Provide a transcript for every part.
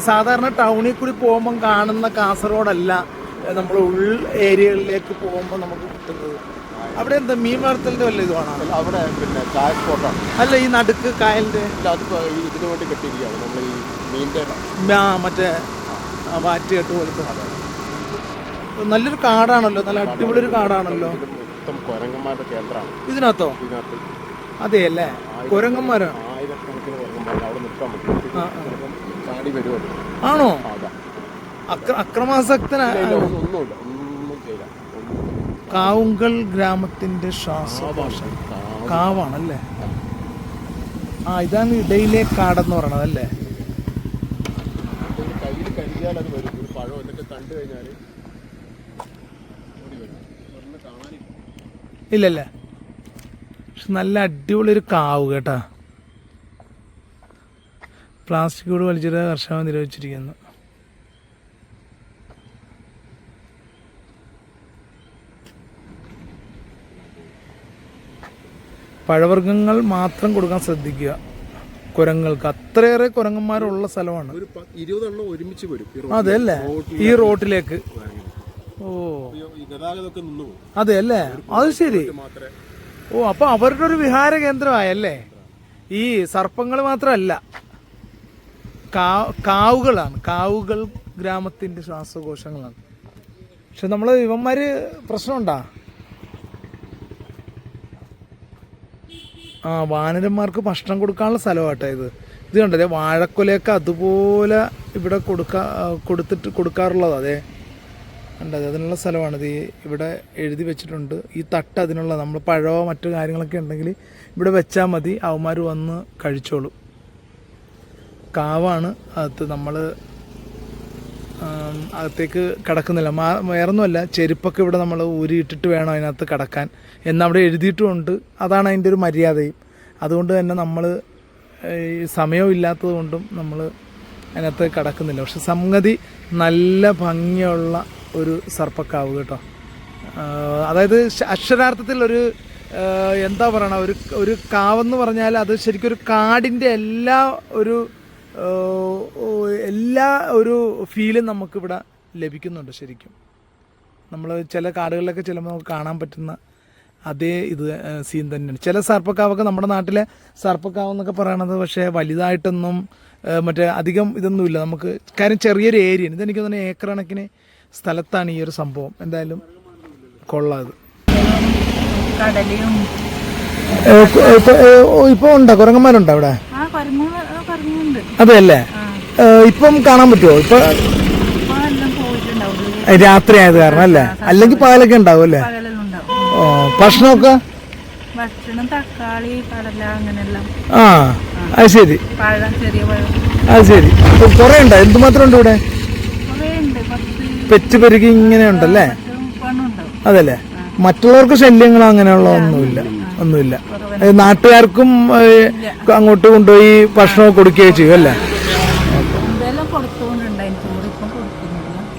സാധാരണ ടൗണിൽ കൂടി പോകുമ്പം കാണുന്ന കാസർഗോഡല്ല നമ്മൾ ഉൾ ഏരിയകളിലേക്ക് പോകുമ്പോൾ നമുക്ക് കിട്ടുന്നത്. അവിടെ എന്താ മീൻ വളർത്തലിന്റെ വല്ല ഇതുവാണോ? അവിടെ പിന്നെ ചായ സ്പോട്ടാണ്. അല്ല ഈ നടുക്ക് കായലിന്റെ ഇതിനു വേണ്ടി കെട്ടിയിരിക്കുകയാണ് നമ്മൾ ഈ മീനിന്റെ മറ്റേ വാറ്റുകെട്ട് പോലത്തെ. നല്ലൊരു കാടാണല്ലോ, നല്ല അടിപൊളി ഒരു കാടാണല്ലോ. കുരങ്ങന്മാരുടെ കേന്ദ്രമാണ് ഇതിനകത്തോ? അതെ അല്ലേ, കുരങ്ങന്മാരോ? ആയിരക്കണക്കിന് കുരങ്ങന്മാർ അവിടെ നിൽക്കാൻ പറ്റും. ചാടി വരുമല്ലോ. ആണോ? അക്രമാസക്തനായ ഒന്നുമില്ല, ഒന്നും ചെയ്യില്ല. കാവുങ്കൽ ഗ്രാമത്തിന്റെ ശ്വാസഭാഷ കാവാണല്ലേ? ഇതാണ് ഇടയിലെ കാടെന്ന് പറയണത് അല്ലേ? കയ്യിൽ കരുതിയാൽ അത് വരും. ഒരു പഴം എന്നൊക്കെ കണ്ടു കഴിഞ്ഞാൽ ഇല്ലല്ലേ. പക്ഷെ നല്ല അടിപൊളി ഒരു കാവ് കേട്ടാ. പ്ലാസ്റ്റിക് കൂട് വലിച്ചിട്ട് കർഷകർ നിരോധിച്ചിരിക്കുന്നു. പഴവർഗ്ഗങ്ങൾ മാത്രം കൊടുക്കാൻ ശ്രദ്ധിക്കുക കുരങ്ങൾക്ക്. അത്രയേറെ കുരങ്ങന്മാരുള്ള സ്ഥലമാണ്. 20 എണ്ണം ഒരുമിച്ച് വരും. അതെ അല്ലേ, ഈ റോട്ടിലേക്ക്. ഓ ഗതാഗതമൊക്കെ നിന്നു. അതെ അല്ലേ, അത് ശരി. അപ്പൊ അവരുടെ ഒരു വിഹാര കേന്ദ്രമായല്ലേ. ഈ സർപ്പങ്ങൾ മാത്രമല്ല, കാവുകളാണ്. കാവുകൾ ഗ്രാമത്തിന്റെ ശ്വാസകോശങ്ങളാണ്. പക്ഷെ നമ്മള് ഇവന്മാര് പ്രശ്നമുണ്ടാ? വാനരന്മാർക്ക് ഭക്ഷണം കൊടുക്കാനുള്ള സ്ഥലമാട്ടോ ഇത്. ഇത് കണ്ടതേ, വാഴക്കൊലയൊക്കെ അതുപോലെ ഇവിടെ കൊടുക്കാറുള്ളത്. അതെ കണ്ടത്, അതിനുള്ള സ്ഥലമാണിത്. ഇവിടെ എഴുതി വെച്ചിട്ടുണ്ട്. ഈ തട്ട് അതിനുള്ള, നമ്മൾ പഴമോ മറ്റു കാര്യങ്ങളൊക്കെ ഉണ്ടെങ്കിൽ ഇവിടെ വെച്ചാൽ മതി, അവന്മാർ വന്ന് കഴിച്ചോളും. കാവാണ് അകത്ത്. നമ്മൾ അകത്തേക്ക് കിടക്കുന്നില്ല. വേറൊന്നുമല്ല, ചെരുപ്പൊക്കെ ഇവിടെ നമ്മൾ ഊരിയിട്ടിട്ട് വേണം അതിനകത്ത് കിടക്കാൻ എന്നവിടെ എഴുതിയിട്ടുമുണ്ട്. അതാണ് അതിൻ്റെ ഒരു മര്യാദയും. അതുകൊണ്ട് തന്നെ നമ്മൾ സമയവും ഇല്ലാത്തത് കൊണ്ടും നമ്മൾ അതിനകത്ത് കിടക്കുന്നില്ല. പക്ഷെ സംഗതി നല്ല ഭംഗിയുള്ള ഒരു സർപ്പക്കാവ് കേട്ടോ. അതായത് അക്ഷരാർത്ഥത്തിൽ ഒരു എന്താ പറയണ, ഒരു കാവെന്ന് പറഞ്ഞാൽ അത് ശരിക്കും ഒരു കാടിൻ്റെ എല്ലാ ഒരു ഫീലും നമുക്കിവിടെ ലഭിക്കുന്നുണ്ട്. ശരിക്കും നമ്മൾ ചില കാടുകളിലൊക്കെ ചെല്ലുമ്പോൾ നമുക്ക് കാണാൻ പറ്റുന്ന അതേ സീൻ തന്നെയാണ്. ചില സർപ്പക്കാവൊക്കെ നമ്മുടെ നാട്ടിലെ സർപ്പക്കാവ് എന്നൊക്കെ പറയണത് പക്ഷേ വലുതായിട്ടൊന്നും മറ്റേ അധികം ഇതൊന്നുമില്ല നമുക്ക്. കാര്യം ചെറിയൊരു ഏരിയയാണ്. ഇതെനിക്ക് തന്നെ ഏക്കർ കണക്കിന് സ്ഥലത്താണ് ഈ ഒരു സംഭവം. എന്തായാലും കൊള്ളാം. ഇത് ഇപ്പൊ ഉണ്ടോ, കുരങ്ങന്മാരുണ്ടോ അവിടെ? അതെ അല്ലേ. ഇപ്പം കാണാൻ പറ്റുമോ? ഇപ്പൊ രാത്രി ആയത് കാരണം അല്ലേ, അല്ലെങ്കിൽ പകലൊക്കെ ഉണ്ടാവും അല്ലേ? ഭക്ഷണമൊക്കെ തക്കാളി, കടല, അങ്ങനെല്ലാം. അത് ശരി, അത് ശരി. കൊറേ ഉണ്ടോ? എന്തുമാത്രം ഉണ്ട് ഇവിടെ? പെറ്റ് പെരുകി ഇങ്ങനെ ഉണ്ടല്ലേ? അതല്ലേ. മറ്റുള്ളവർക്ക് ശല്യങ്ങളോ അങ്ങനെയുള്ള ഒന്നുമില്ല. നാട്ടുകാർക്കും അങ്ങോട്ട് കൊണ്ടുപോയി ഭക്ഷണം കൊടുക്കുകയോ ചെയ്യും അല്ലേ?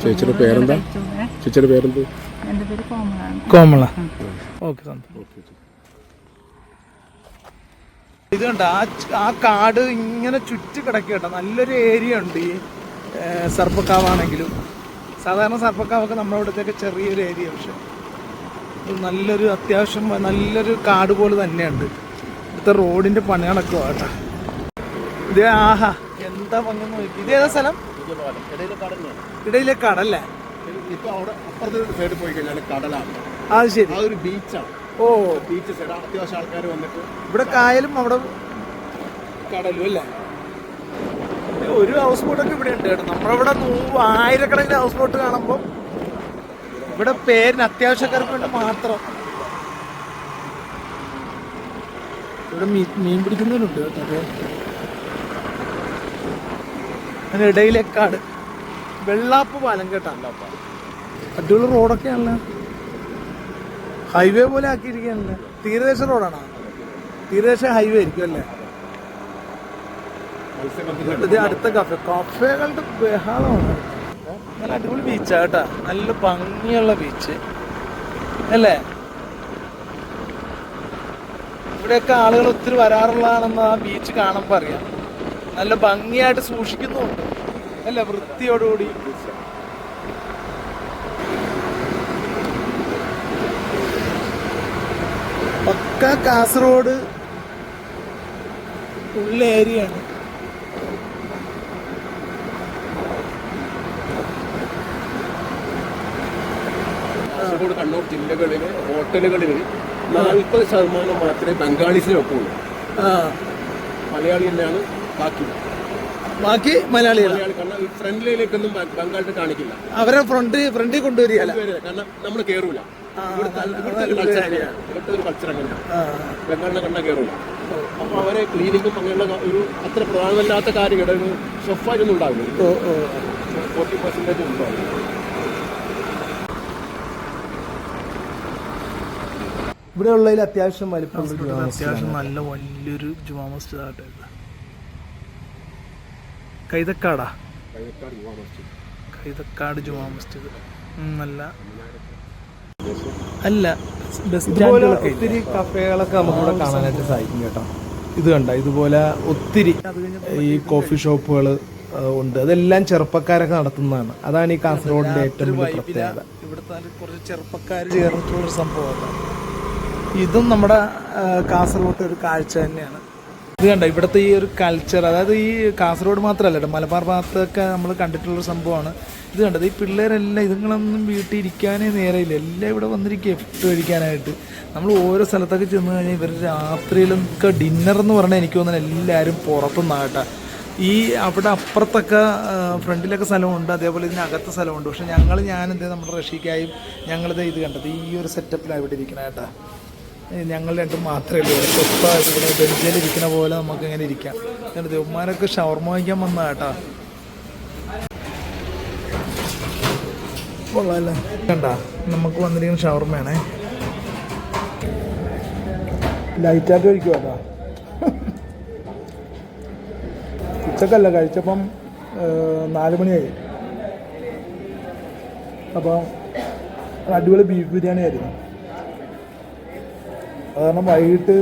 ചേച്ചിയുടെ പേരെന്താ? ചേച്ചിയുടെ പേരെന്ത്? കോമള. ഓക്കെ. ഇത് കണ്ട ആ കാട് ഇങ്ങനെ ചുറ്റി കിടക്കുക കേട്ടോ. നല്ലൊരു ഏരിയ ഉണ്ട് ഈ സർപ്പക്കാവാണെങ്കിലും. സാധാരണ സർപ്പക്കാവൊക്കെ നമ്മുടെ ഇവിടത്തേക്ക് ചെറിയൊരു ഏരിയ, പക്ഷെ നല്ലൊരു അത്യാവശ്യം നല്ലൊരു കാട് പോലെ തന്നെയുണ്ട്. ഇവിടുത്തെ റോഡിന്റെ പണി നടക്കുക കേട്ടോ. ഇത് എന്താ ഭംഗി നോക്കി. ഇത് ഏതാ സ്ഥലം? ഇടയിലെ കാടല്ലേ? ഇപ്പൊ അവിടെ അപ്പുറത്തെ സൈഡിൽ പോയി കഴിഞ്ഞാൽ കടലാണ്. അത് ശരി, അതൊരു ബീച്ചാണ്. ബീച്ച് സൈഡ് അത്യാവശ്യം ആൾക്കാർ വന്നിട്ട് ഇവിടെ കായലും അവിടെ കടലും അല്ലേ. ഒരു ഹൗസ് ബോട്ടൊക്കെ ഇവിടെ ഉണ്ട് കേട്ടോ. നമ്മളിവിടെ ആയിരക്കണക്കിന് ഹൗസ് ബോട്ട് കാണുമ്പോൾ ഇവിടെ പേരിന് അത്യാവശ്യക്കാർക്ക് വേണ്ടി മാത്രം ഇവിടെ മീൻ പിടിക്കുന്നവരുണ്ട് കേട്ടോ. അതിന് ഇടയിലെ കാട്. വെള്ളാപ്പ് പാലം കേട്ടോ. അടിപൊളി റോഡൊക്കെയാണല്ലോ, ഹൈവേ പോലെ ആക്കിയിരിക്കുകയാണല്ലേ. തീരദേശ റോഡാണോ? തീരദേശ ഹൈവേ ആയിരിക്കും അല്ലേ? ഇത് അടുത്ത കഫേകളുടെ ബഹളമാണ്. നല്ല അടിപൊളി ബീച്ചാ കേട്ടാ, നല്ല ഭംഗിയുള്ള ബീച്ച് അല്ലേ? ഇവിടെയൊക്കെ ആളുകൾ ഒത്തിരി വരാറുള്ളതാണെന്ന് ആ ബീച്ച് കാണുമ്പോൾ അറിയാം. നല്ല ഭംഗിയായിട്ട് സൂക്ഷിക്കുന്നുമുണ്ട് അല്ല വൃത്തിയോടുകൂടി. പക്ക കാസർഗോഡ് ഉള്ള ഏരിയയാണ്. കാസർഗോഡ് കണ്ണൂർ ജില്ലകളിലെ ഹോട്ടലുകളിൽ 40% മാത്രമേ ബംഗാളീസിനെ വെക്കുള്ളൂ. മലയാളി തന്നെയാണ് ബാക്കി മലയാളികൾ. കാരണം ഫ്രണ്ട്ലിയിലേക്കൊന്നും ബംഗാളിൽ കാണിക്കില്ല. അവരെ ഫ്രണ്ടിൽ കൊണ്ടുവരികയല്ല. കാരണം നമ്മൾ കയറൂല. ഇവിടുത്തെ ഒരു കൾച്ചർ അങ്ങനെയാണ്. ബംഗാളിനെ കണ്ടാൽ കയറൂല. അപ്പൊ അവരെ ക്ലീനിങ്ങും അങ്ങനെയുള്ള ഒരു അത്ര പ്രധാനമല്ലാത്ത കാര്യങ്ങൾ ഷെഫായിട്ടൊന്നും ഉണ്ടാവില്ല. 40% ഉണ്ടാവില്ല. ഇവിടെ ഉള്ളതിൽ അത്യാവശ്യം വലിപ്പം, അത്യാവശ്യം നല്ല വലിയൊരു ജുമാ മസ്ജിദ് ആട്ടെ. കൈതക്കാട് ജുമാ മസ്ജിദ് നല്ല അല്ല. ഒത്തിരി കഫേകളൊക്കെ നമുക്കിവിടെ കാണാനായിട്ട് സാധിക്കും കേട്ടോ. ഇത് കണ്ട ഇതുപോലെ ഒത്തിരി ഈ കോഫി ഷോപ്പുകൾ ഉണ്ട്. അതെല്ലാം ചെറുപ്പക്കാരൊക്കെ നടത്തുന്നതാണ്. അതാണ് ഈ കാസർഗോഡിന്റെ ഏറ്റവും വലിയ പ്രത്യേകത. ഇവിടുത്തെ കുറച്ച് ചെറുപ്പക്കാർ ചേർന്നിട്ടുള്ളൊരു സംഭവമാണ്. ഇതും നമ്മുടെ കാസർഗോഡ് ഒരു കാഴ്ച തന്നെയാണ്. ഇത് കണ്ട ഇവിടുത്തെ ഈ ഒരു കൾച്ചർ, അതായത് ഈ കാസർഗോഡ് മാത്രമല്ല കേട്ടോ, മലബാർ ഭാഗത്തൊക്കെ നമ്മൾ കണ്ടിട്ടുള്ളൊരു സംഭവമാണ്. ഇത് കണ്ടത് ഈ പിള്ളേരെല്ലാം ഇതുങ്ങളൊന്നും വീട്ടിൽ ഇരിക്കാനേ നേരമില്ല. എല്ലാം ഇവിടെ വന്നിരിക്കുക ഫുഡ് കഴിക്കാനായിട്ട്. നമ്മൾ ഓരോ സ്ഥലത്തൊക്കെ ചെന്ന് കഴിഞ്ഞാൽ ഇവർ രാത്രിയിലൊക്കെ ഡിന്നർ എന്ന് പറഞ്ഞാൽ എനിക്ക് തോന്നുന്നത് എല്ലാവരും പുറത്തുനിന്നാണ് കേട്ടോ. ഈ അവിടെ അപ്പുറത്തൊക്കെ ഫ്രണ്ടിലൊക്കെ സ്ഥലമുണ്ട്, അതേപോലെ ഇതിനകത്ത് സ്ഥലമുണ്ട്. പക്ഷെ ഞാനെന്ത് നമ്മുടെ റഷ്യക്കായും ഞങ്ങളിത് ഇത് കണ്ടത് ഈ ഒരു സെറ്റപ്പിലാണ് ഇവിടെ ഇരിക്കണ കേട്ടോ. ഞങ്ങൾ രണ്ടും മാത്രമേ ഉള്ളൂ. സ്വസ്ഥമായിട്ട് ഇവിടെ ബെഞ്ചിൽ ഇരിക്കുന്ന പോലെ നമുക്ക് ഇങ്ങനെ ഇരിക്കാം. എന്നിട്ട് ദേവന്മാരൊക്കെ ഷവർമ വാങ്ങിക്കാൻ വന്നതാ കേട്ടോ. കൊള്ളാമല്ലേ കണ്ട, നമുക്ക് വന്നിരിക്കുന്ന ഷവർമയാണേ. ലൈറ്റായിട്ട് കഴിക്കും കേട്ടോ. ഉച്ചക്കല്ല കഴിച്ചപ്പം 4 മണിയായി. അപ്പം അടിപൊളി ബീഫ് ബിരിയാണി ആയിരുന്നു. അത് കാരണം വൈകിട്ട്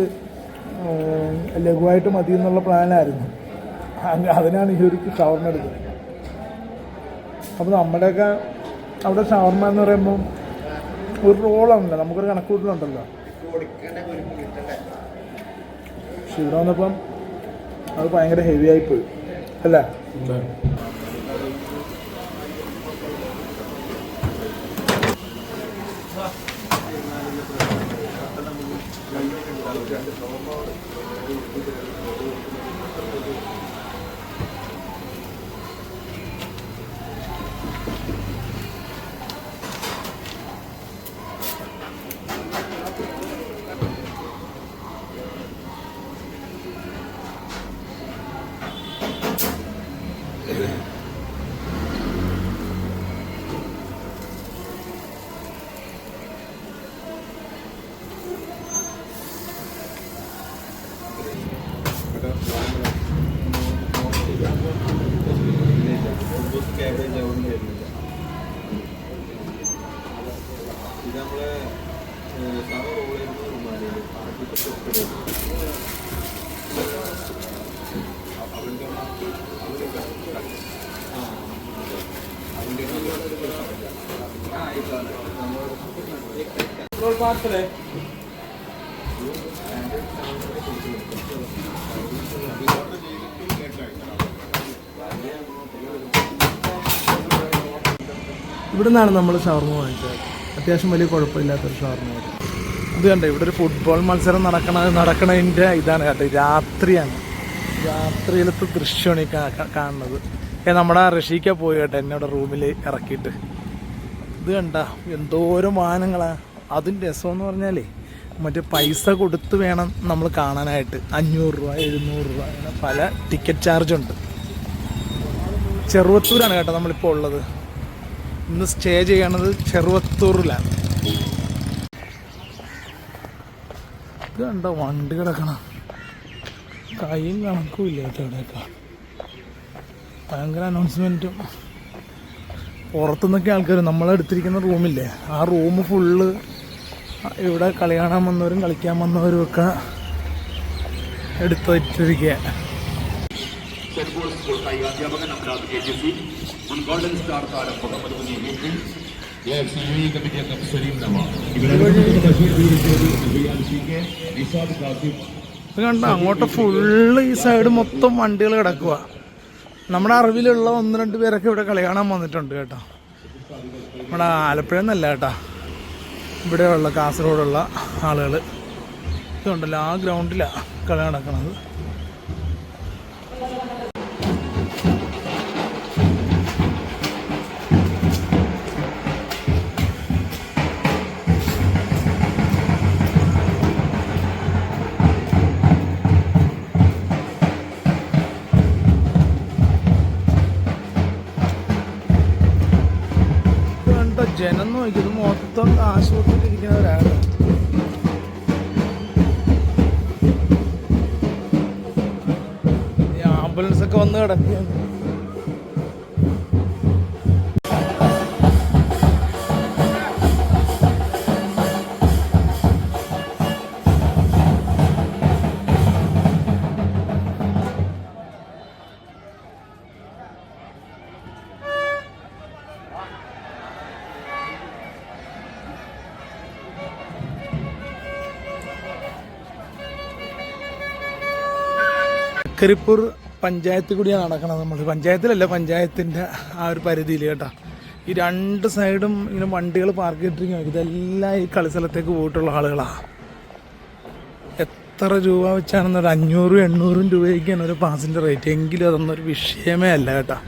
ലഘുവായിട്ട് മതി എന്നുള്ള പ്ലാനായിരുന്നു. അതിനാണ് ഈ ഒരു ഷവർമ എടുക്കുന്നത്. അപ്പോൾ നമ്മുടെയൊക്കെ അവിടെ ഷവർമ എന്ന് പറയുമ്പം ഒരു റോളുണ്ടല്ലോ, നമുക്കൊരു കണക്കൂട്ടലുണ്ടല്ലോ. പക്ഷെ ഇവിടെ വന്നപ്പം അത് ഭയങ്കര ഹെവി ആയിപ്പോയി അല്ലേ? ഇവിടെ നിന്നാണ് നമ്മൾ ഷവർമ വാങ്ങിച്ചത്. അത്യാവശ്യം വലിയ കുഴപ്പമില്ലാത്തൊരു ഷവർമയായിരുന്നു. ഇത് കണ്ടോ, ഇവിടെ ഒരു ഫുട്ബോൾ മത്സരം നടക്കണതിൻ്റെ ഇതാണ് കേട്ടോ. രാത്രിയിലത്തെ ദൃശ്യമാണ് ഈ കാണുന്നത്. നമ്മുടെ റഷീക്ക പോയി കേട്ടോ എന്നോട് റൂമിൽ ഇറക്കിയിട്ട്. ഇത് കണ്ട എന്തോരം വാഹനങ്ങളാണ്. അതിൻ്റെ രസമെന്ന് പറഞ്ഞാലേ മറ്റേ പൈസ കൊടുത്ത് വേണം നമ്മൾ കാണാനായിട്ട്. 500 രൂപ 700 രൂപ അങ്ങനെ പല ടിക്കറ്റ് ചാർജുണ്ട്. ചെറുവത്തൂരാണ് കേട്ടോ നമ്മളിപ്പോൾ ഉള്ളത്. ഇന്ന് സ്റ്റേ ചെയ്യണത് ചെറുവത്തൂരിലാണ്. ഇത് കണ്ടോ വണ്ടി കിടക്കണം, കൈയും കണക്കും ഇല്ല കേട്ടോ. ഇവിടെയൊക്കെ ഭയങ്കര അനൗൺസ്മെൻറ്റും. പുറത്തുനിന്നൊക്കെ ആൾക്കാർ നമ്മളെടുത്തിരിക്കുന്ന റൂമില്ലേ, ആ റൂം ഫുള്ള് ഇവിടെ കളി കാണാൻ വന്നവരും കളിക്കാൻ വന്നവരും ഒക്കെ എടുത്ത് വെച്ചിരിക്കുക. സെന്റ് പോൾസ് സ്കൂൾ കായിക അധ്യാപകൻ അമരാദ് KTC, മുൻ ഗോൾഡൻ സ്റ്റാർ താരം മുഹമ്മദ് കുഞ്ഞി വീട്ടിൽ, AFC UAE കമ്മിറ്റി അംഗം സലീം നവാസ്, കണ്ട അങ്ങോട്ട് ഫുള്ള് ഈ സൈഡ് മൊത്തം വണ്ടികൾ കിടക്കുക. നമ്മുടെ അറിവിലുള്ള 1-2 പേരൊക്കെ ഇവിടെ കളി കാണാൻ വന്നിട്ടുണ്ട് കേട്ടോ. നമ്മുടെ ആലപ്പുഴ എന്നല്ല കേട്ടോ, ഇവിടെയുള്ള കാസർഗോഡുള്ള ആളുകൾ ഇതുണ്ടല്ലോ, ആ ഗ്രൗണ്ടിലാണ് കളി നടക്കുന്നത്. ജനം നോക്കിയത് മൊത്തം ആശുപത്രിയിലിരിക്കുന്നവരാണ്. ഈ ആംബുലൻസ് ഒക്കെ വന്ന് കിടക്കുകയാണ്. കരിപ്പൂർ പഞ്ചായത്തിൽ കൂടിയാണ് നടക്കുന്നത്. നമ്മൾ പഞ്ചായത്തിലല്ല, പഞ്ചായത്തിൻ്റെ ആ ഒരു പരിധിയിൽ കേട്ടോ. ഈ 2 സൈഡും ഇങ്ങനെ വണ്ടികൾ പാർക്ക് ചെയ്തിരിക്കും. ഇതെല്ലാം ഈ കളിസ്ഥലത്തേക്ക് പോയിട്ടുള്ള ആളുകളാണ്. എത്ര രൂപ വെച്ചാണെന്നൊരു 500-800 രൂപയ്ക്കാണ് ഒരു പാസിൻ്റെ റേറ്റ്. എങ്കിലും അതൊന്നും ഒരു വിഷയമേ അല്ല കേട്ടോ.